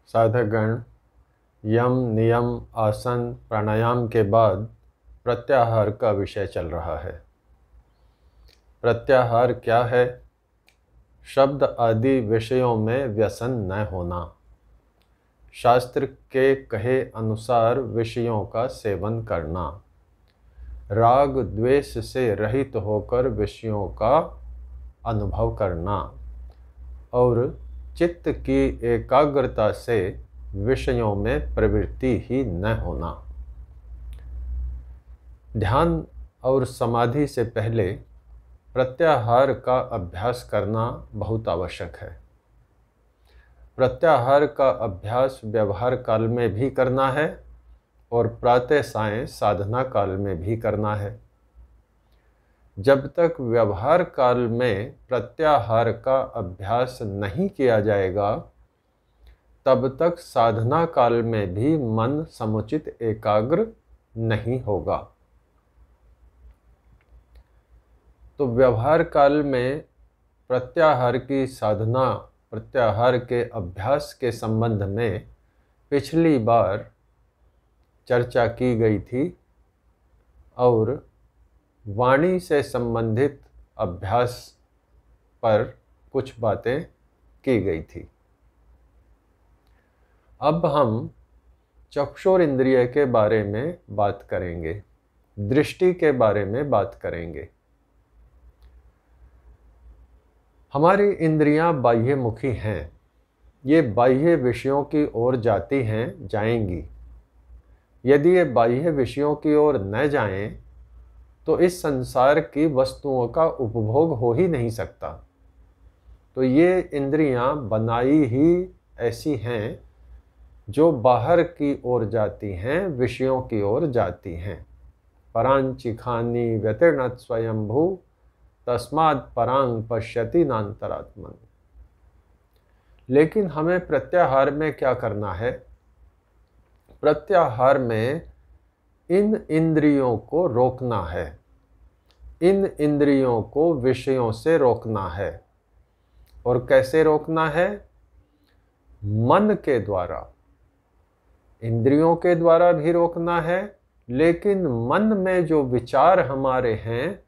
साधकगण यम नियम आसन प्राणायाम के बाद प्रत्याहार का विषय चल रहा है। प्रत्याहार क्या है? शब्द आदि विषयों में व्यसन न होना, शास्त्र के कहे अनुसार विषयों का सेवन करना, राग द्वेष से रहित होकर विषयों का अनुभव करना और चित्त की एकाग्रता से विषयों में प्रवृत्ति ही न होना। ध्यान और समाधि से पहले प्रत्याहार का अभ्यास करना बहुत आवश्यक है। प्रत्याहार का अभ्यास व्यवहार काल में भी करना है और प्रातः सायं साधना काल में भी करना है। जब तक व्यवहार काल में प्रत्याहार का अभ्यास नहीं किया जाएगा, तब तक साधना काल में भी मन समुचित एकाग्र नहीं होगा। तो व्यवहार काल में प्रत्याहार की साधना, प्रत्याहार के अभ्यास के संबंध में पिछली बार चर्चा की गई थी और वाणी से संबंधित अभ्यास पर कुछ बातें की गई थी। अब हम चक्षुर इंद्रिय के बारे में बात करेंगे, दृष्टि के बारे में बात करेंगे। हमारी इंद्रियां बाह्यमुखी हैं, ये बाह्य विषयों की ओर जाती हैं, जाएंगी। यदि ये बाह्य विषयों की ओर न जाएं, तो इस संसार की वस्तुओं का उपभोग हो ही नहीं सकता। तो ये इंद्रियां बनाई ही ऐसी हैं जो बाहर की ओर जाती हैं, विषयों की ओर जाती हैं। परांचिखानी व्यतिर्नत स्वयंभू तस्मात् परांग पश्यति नान्तरात्मन। लेकिन हमें प्रत्याहार में क्या करना है? प्रत्याहार में इन इंद्रियों को रोकना है, इन इंद्रियों को विषयों से रोकना है। और कैसे रोकना है? मन के द्वारा। इंद्रियों के द्वारा भी रोकना है, लेकिन मन में जो विचार हमारे हैं,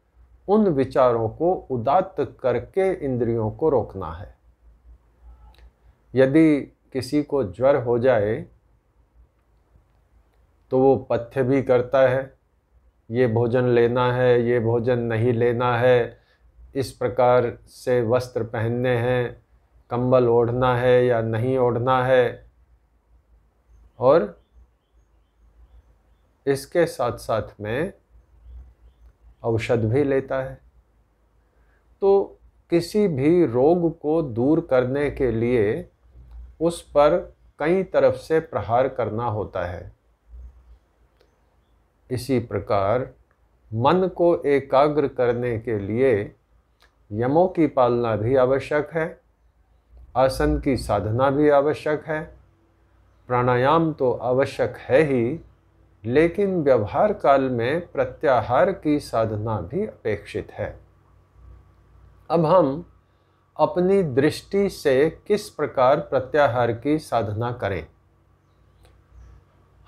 उन विचारों को उदात्त करके इंद्रियों को रोकना है। यदि किसी को ज्वर हो जाए तो वो पथ्य भी करता है, ये भोजन लेना है, ये भोजन नहीं लेना है, इस प्रकार से वस्त्र पहनने हैं, कंबल ओढ़ना है या नहीं ओढ़ना है, और इसके साथ साथ में औषध भी लेता है। तो किसी भी रोग को दूर करने के लिए उस पर कई तरफ से प्रहार करना होता है। इसी प्रकार मन को एकाग्र करने के लिए यमों की पालना भी आवश्यक है, आसन की साधना भी आवश्यक है, प्राणायाम तो आवश्यक है ही, लेकिन व्यवहार काल में प्रत्याहार की साधना भी अपेक्षित है। अब हम अपनी दृष्टि से किस प्रकार प्रत्याहार की साधना करें?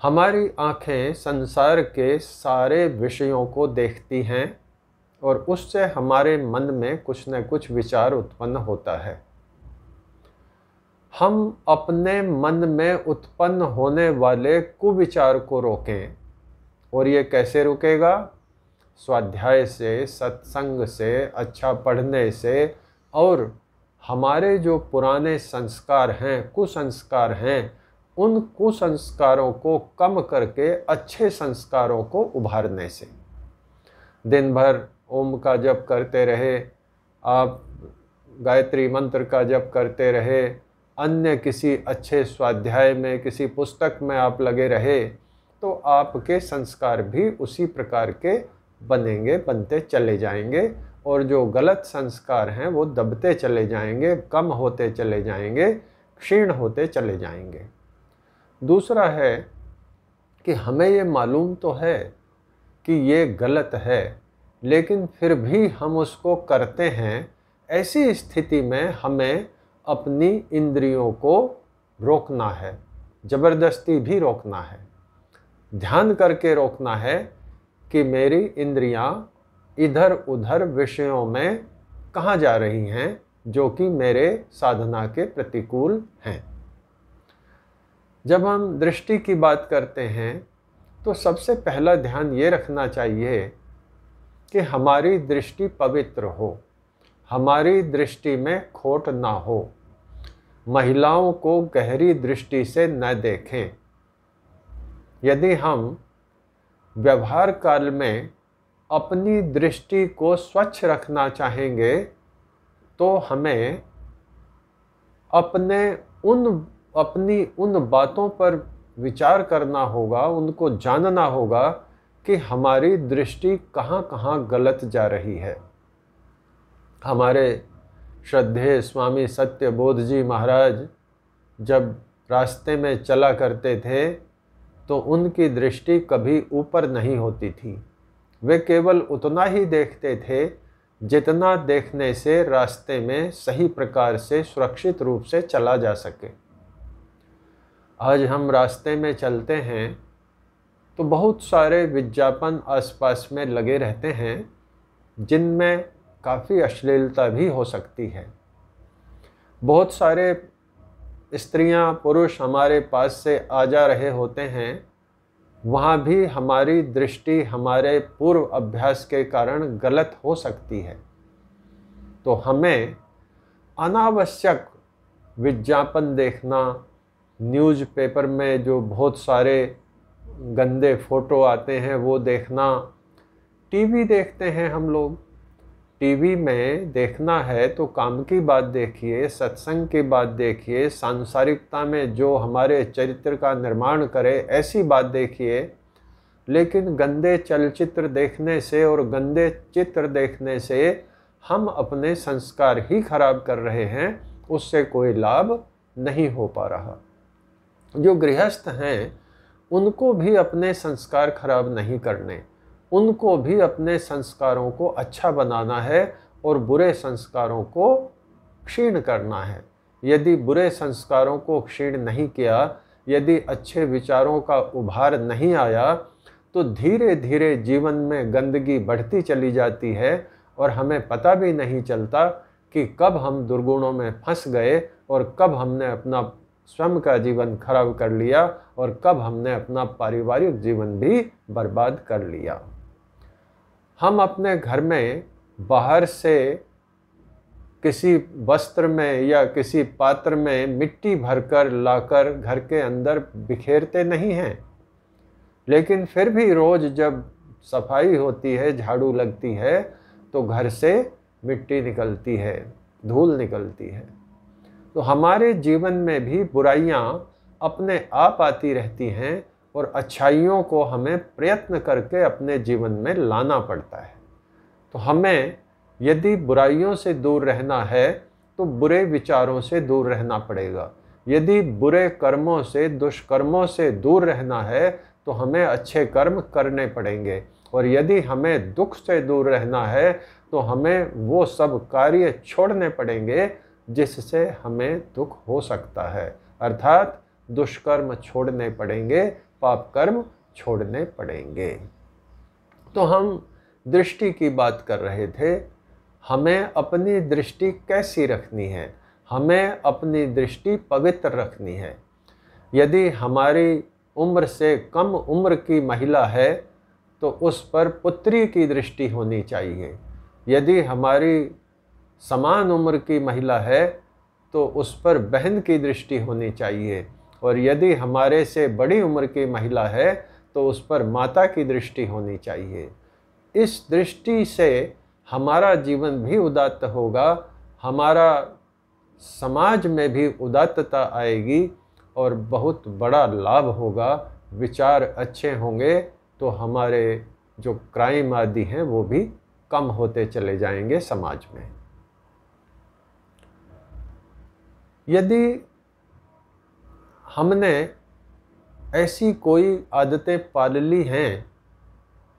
हमारी आँखें संसार के सारे विषयों को देखती हैं और उससे हमारे मन में कुछ न कुछ विचार उत्पन्न होता है। हम अपने मन में उत्पन्न होने वाले कुविचार को रोकें। और ये कैसे रुकेगा? स्वाध्याय से, सत्संग से, अच्छा पढ़ने से, और हमारे जो पुराने संस्कार हैं, कुसंस्कार हैं, उन कुसंस्कारों को कम करके अच्छे संस्कारों को उभारने से। दिन भर ओम का जप करते रहे, आप गायत्री मंत्र का जप करते रहे, अन्य किसी अच्छे स्वाध्याय में, किसी पुस्तक में आप लगे रहे, तो आपके संस्कार भी उसी प्रकार के बनेंगे, बनते चले जाएंगे, और जो गलत संस्कार हैं वो दबते चले जाएंगे, कम होते चले जाएंगे, क्षीण होते चले जाएंगे। दूसरा है कि हमें ये मालूम तो है कि ये गलत है, लेकिन फिर भी हम उसको करते हैं। ऐसी स्थिति में हमें अपनी इंद्रियों को रोकना है, ज़बरदस्ती भी रोकना है, ध्यान करके रोकना है कि मेरी इंद्रियां इधर उधर विषयों में कहाँ जा रही हैं जो कि मेरे साधना के प्रतिकूल हैं। जब हम दृष्टि की बात करते हैं तो सबसे पहला ध्यान ये रखना चाहिए कि हमारी दृष्टि पवित्र हो, हमारी दृष्टि में खोट ना हो, महिलाओं को गहरी दृष्टि से न देखें। यदि हम व्यवहार काल में अपनी दृष्टि को स्वच्छ रखना चाहेंगे तो हमें अपनी उन बातों पर विचार करना होगा, उनको जानना होगा कि हमारी दृष्टि कहाँ कहाँ गलत जा रही है। हमारे श्रद्धेय स्वामी सत्यबोध जी महाराज जब रास्ते में चला करते थे तो उनकी दृष्टि कभी ऊपर नहीं होती थी। वे केवल उतना ही देखते थे जितना देखने से रास्ते में सही प्रकार से सुरक्षित रूप से चला जा सके। आज हम रास्ते में चलते हैं तो बहुत सारे विज्ञापन आसपास में लगे रहते हैं जिनमें काफ़ी अश्लीलता भी हो सकती है। बहुत सारे स्त्रियां पुरुष हमारे पास से आ जा रहे होते हैं, वहाँ भी हमारी दृष्टि हमारे पूर्व अभ्यास के कारण गलत हो सकती है। तो हमें अनावश्यक विज्ञापन देखना, न्यूज़पेपर में जो बहुत सारे गंदे फोटो आते हैं वो देखना, टीवी देखते हैं हम लोग, टीवी में देखना है तो काम की बात देखिए, सत्संग की बात देखिए, सांसारिकता में जो हमारे चरित्र का निर्माण करे ऐसी बात देखिए। लेकिन गंदे चलचित्र देखने से और गंदे चित्र देखने से हम अपने संस्कार ही खराब कर रहे हैं, उससे कोई लाभ नहीं हो पा रहा। जो गृहस्थ हैं उनको भी अपने संस्कार खराब नहीं करने, उनको भी अपने संस्कारों को अच्छा बनाना है और बुरे संस्कारों को क्षीण करना है। यदि बुरे संस्कारों को क्षीण नहीं किया, यदि अच्छे विचारों का उभार नहीं आया, तो धीरे धीरे जीवन में गंदगी बढ़ती चली जाती है और हमें पता भी नहीं चलता कि कब हम दुर्गुणों में फंस गए और कब हमने अपना स्वयं का जीवन खराब कर लिया और कब हमने अपना पारिवारिक जीवन भी बर्बाद कर लिया। हम अपने घर में बाहर से किसी वस्त्र में या किसी पात्र में मिट्टी भरकर लाकर घर के अंदर बिखेरते नहीं हैं, लेकिन फिर भी रोज़ जब सफाई होती है, झाड़ू लगती है, तो घर से मिट्टी निकलती है, धूल निकलती है। तो हमारे जीवन में भी बुराइयां अपने आप आती रहती हैं और अच्छाइयों को हमें प्रयत्न करके अपने जीवन में लाना पड़ता है। तो हमें यदि बुराइयों से दूर रहना है तो बुरे विचारों से दूर रहना पड़ेगा। यदि बुरे कर्मों से, दुष्कर्मों से दूर रहना है तो हमें अच्छे कर्म करने पड़ेंगे। और यदि हमें दुख से दूर रहना है तो हमें वो सब कार्य छोड़ने पड़ेंगे जिससे हमें दुख हो सकता है। अर्थात दुष्कर्म छोड़ने पड़ेंगे, पाप कर्म छोड़ने पड़ेंगे। तो हम दृष्टि की बात कर रहे थे। हमें अपनी दृष्टि कैसी रखनी है? हमें अपनी दृष्टि पवित्र रखनी है। यदि हमारी उम्र से कम उम्र की महिला है तो उस पर पुत्री की दृष्टि होनी चाहिए। यदि हमारी समान उम्र की महिला है तो उस पर बहन की दृष्टि होनी चाहिए। और यदि हमारे से बड़ी उम्र की महिला है तो उस पर माता की दृष्टि होनी चाहिए। इस दृष्टि से हमारा जीवन भी उदात्त होगा, हमारा समाज में भी उदात्तता आएगी और बहुत बड़ा लाभ होगा। विचार अच्छे होंगे तो हमारे जो क्राइम आदि हैं वो भी कम होते चले जाएंगे समाज में। यदि हमने ऐसी कोई आदतें पाल ली हैं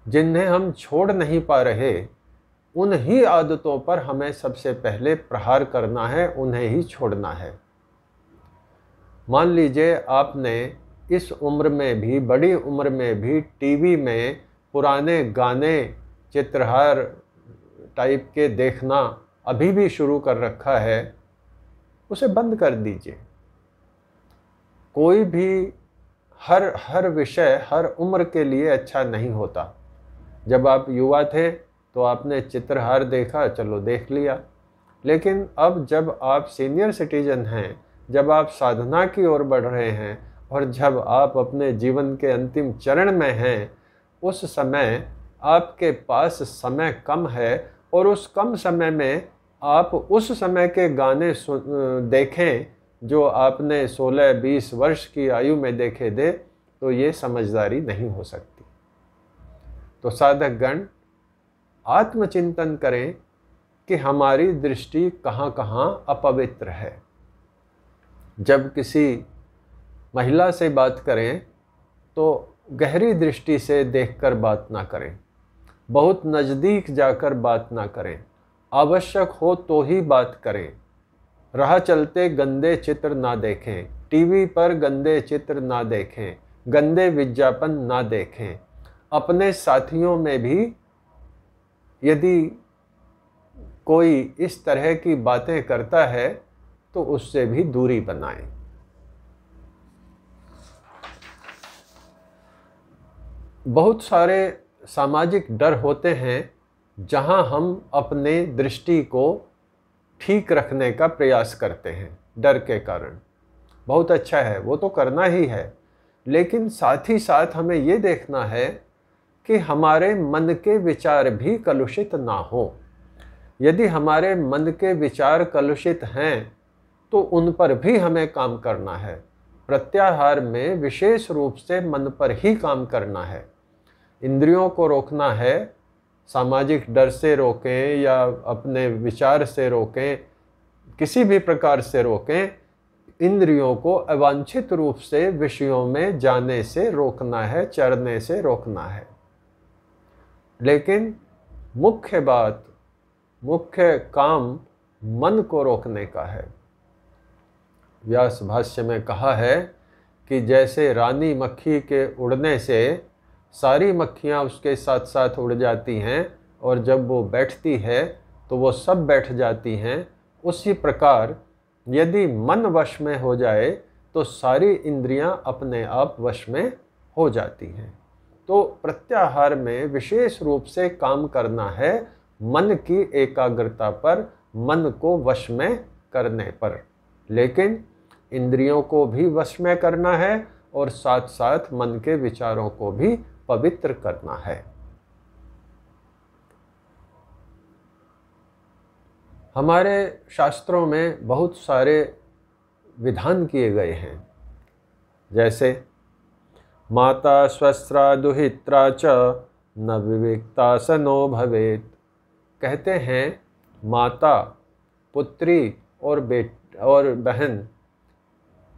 जिन्हें हम छोड़ नहीं पा रहे, उन्हीं आदतों पर हमें सबसे पहले प्रहार करना है, उन्हें ही छोड़ना है। मान लीजिए आपने इस उम्र में भी, बड़ी उम्र में भी टीवी में पुराने गाने, चित्रहार टाइप के देखना अभी भी शुरू कर रखा है, उसे बंद कर दीजिए। कोई भी हर विषय हर उम्र के लिए अच्छा नहीं होता। जब आप युवा थे तो आपने चित्रहार देखा, चलो देख लिया, लेकिन अब जब आप सीनियर सिटीजन हैं, जब आप साधना की ओर बढ़ रहे हैं और जब आप अपने जीवन के अंतिम चरण में हैं, उस समय आपके पास समय कम है और उस कम समय में आप उस समय के गाने देखें जो आपने 16-20 वर्ष की आयु में देखे थे, तो ये समझदारी नहीं हो सकती। तो साधक गण आत्मचिंतन करें कि हमारी दृष्टि कहाँ कहाँ अपवित्र है। जब किसी महिला से बात करें तो गहरी दृष्टि से देखकर बात ना करें, बहुत नज़दीक जाकर बात ना करें, आवश्यक हो तो ही बात करें। राह चलते गंदे चित्र ना देखें, टीवी पर गंदे चित्र ना देखें, गंदे विज्ञापन ना देखें। अपने साथियों में भी यदि कोई इस तरह की बातें करता है तो उससे भी दूरी बनाएं। बहुत सारे सामाजिक डर होते हैं जहां हम अपने दृष्टि को ठीक रखने का प्रयास करते हैं डर के कारण। बहुत अच्छा है, वो तो करना ही है, लेकिन साथ ही साथ हमें ये देखना है कि हमारे मन के विचार भी कलुषित ना हो। यदि हमारे मन के विचार कलुषित हैं तो उन पर भी हमें काम करना है। प्रत्याहार में विशेष रूप से मन पर ही काम करना है। इंद्रियों को रोकना है, सामाजिक डर से रोकें या अपने विचार से रोकें, किसी भी प्रकार से रोकें। इंद्रियों को अवांछित रूप से विषयों में जाने से रोकना है, चरने से रोकना है। लेकिन मुख्य बात, मुख्य काम मन को रोकने का है। व्यास भाष्य में कहा है कि जैसे रानी मक्खी के उड़ने से सारी मक्खियाँ उसके साथ साथ उड़ जाती हैं और जब वो बैठती है तो वो सब बैठ जाती हैं, उसी प्रकार यदि मन वश में हो जाए तो सारी इंद्रियां अपने आप वश में हो जाती हैं। तो प्रत्याहार में विशेष रूप से काम करना है मन की एकाग्रता पर, मन को वश में करने पर। लेकिन इंद्रियों को भी वश में करना है और साथ साथ मन के विचारों को भी पवित्र करना है। हमारे शास्त्रों में बहुत सारे विधान किए गए हैं, जैसे माता स्वस्त्रा दुहित्रा च न विविक्ता सनो भवेत। कहते हैं माता, पुत्री और बहन,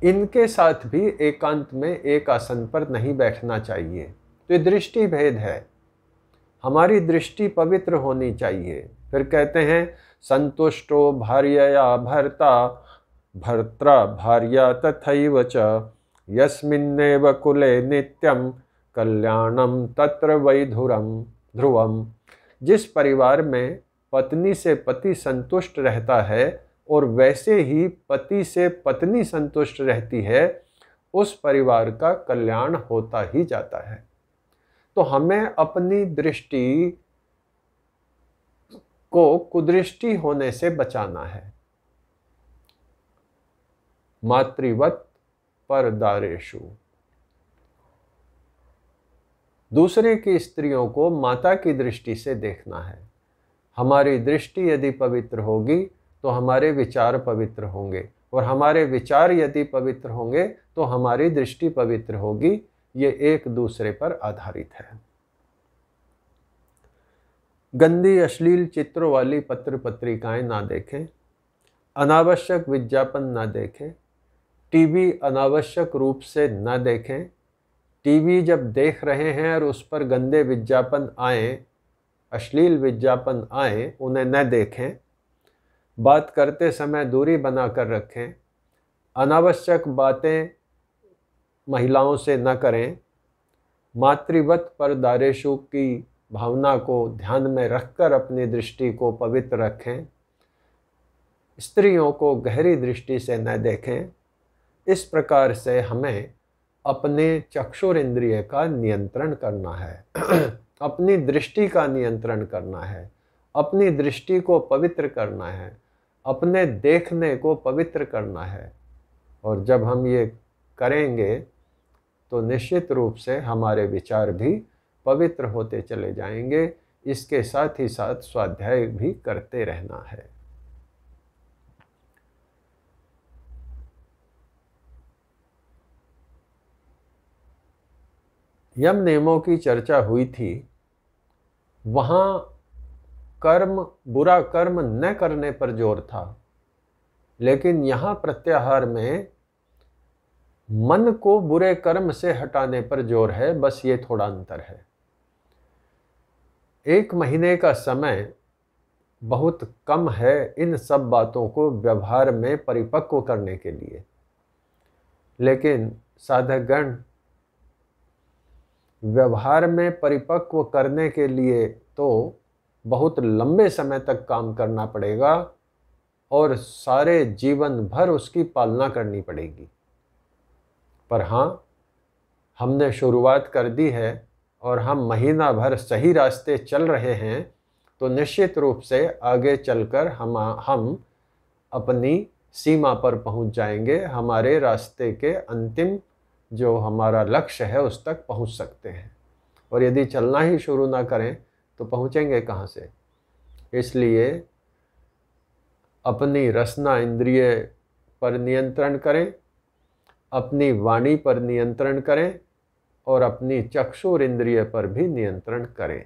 इनके साथ भी एकांत में एक आसन पर नहीं बैठना चाहिए। तो ये दृष्टि भेद है, हमारी दृष्टि पवित्र होनी चाहिए। फिर कहते हैं संतुष्टो भार्यया भर्ता भर्त्रा भार्या तथैव च यस्मिन्नेव कुले नित्यं कल्याणम तत्र वै ध्रुवम। जिस परिवार में पत्नी से पति संतुष्ट रहता है और वैसे ही पति से पत्नी संतुष्ट रहती है, उस परिवार का कल्याण होता ही जाता है। तो हमें अपनी दृष्टि को कुदृष्टि होने से बचाना है। मातृवत परदारेषु, दूसरे की स्त्रियों को माता की दृष्टि से देखना है। हमारी दृष्टि यदि पवित्र होगी तो हमारे विचार पवित्र होंगे, और हमारे विचार यदि पवित्र होंगे तो हमारी दृष्टि पवित्र होगी। ये एक दूसरे पर आधारित है। गंदी अश्लील चित्रों वाली पत्र पत्रिकाएं ना देखें, अनावश्यक विज्ञापन ना देखें, टीवी अनावश्यक रूप से ना देखें। टीवी जब देख रहे हैं और उस पर गंदे विज्ञापन आए, अश्लील विज्ञापन आए, उन्हें न देखें। बात करते समय दूरी बनाकर रखें। अनावश्यक बातें महिलाओं से न करें। मातृवत परदारेशु की भावना को ध्यान में रखकर अपनी दृष्टि को पवित्र रखें। स्त्रियों को गहरी दृष्टि से न देखें। इस प्रकार से हमें अपने चक्षुर इंद्रिय का नियंत्रण करना है अपनी दृष्टि का नियंत्रण करना है, अपनी दृष्टि को पवित्र करना है, अपने देखने को पवित्र करना है। और जब हम ये करेंगे तो निश्चित रूप से हमारे विचार भी पवित्र होते चले जाएंगे। इसके साथ ही साथ स्वाध्याय भी करते रहना है। यम नियमों की चर्चा हुई थी। वहाँ बुरा कर्म न करने पर जोर था, लेकिन यहाँ प्रत्याहार में मन को बुरे कर्म से हटाने पर जोर है। बस ये थोड़ा अंतर है। 1 महीने का समय बहुत कम है इन सब बातों को व्यवहार में परिपक्व करने के लिए, लेकिन साधकगण व्यवहार में परिपक्व करने के लिए तो बहुत लंबे समय तक काम करना पड़ेगा और सारे जीवन भर उसकी पालना करनी पड़ेगी। पर हाँ, हमने शुरुआत कर दी है और हम महीना भर सही रास्ते चल रहे हैं, तो निश्चित रूप से आगे चलकर हम अपनी सीमा पर पहुंच जाएंगे। हमारे रास्ते के अंतिम जो हमारा लक्ष्य है उस तक पहुंच सकते हैं। और यदि चलना ही शुरू ना करें तो पहुंचेंगे कहाँ से? इसलिए अपनी रसना इंद्रिय पर नियंत्रण करें, अपनी वाणी पर नियंत्रण करें और अपनी चक्षुर इंद्रिय पर भी नियंत्रण करें।